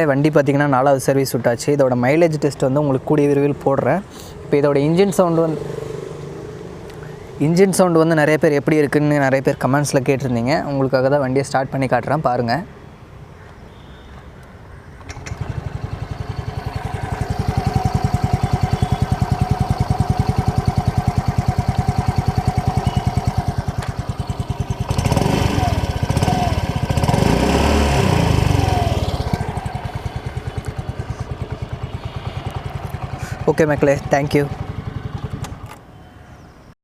வண்டி பார்த்திங்கன்னா 4வது சர்வீஸ் விட்டாச்சு. இதோட மைலேஜ் டெஸ்ட் வந்து உங்களுக்கு கூடிய விரைவில் போடுறேன். இப்போ இதோட இன்ஜின் சவுண்டு வந்து நிறைய பேர் எப்படி இருக்குதுன்னு நிறைய பேர் கமெண்ட்ஸில் கேட்டிருந்தீங்க. உங்களுக்காக தான் வண்டியை ஸ்டார்ட் பண்ணி காட்டுறேன், பாருங்கள். ஓகே மக்களே, தேங்க்யூ.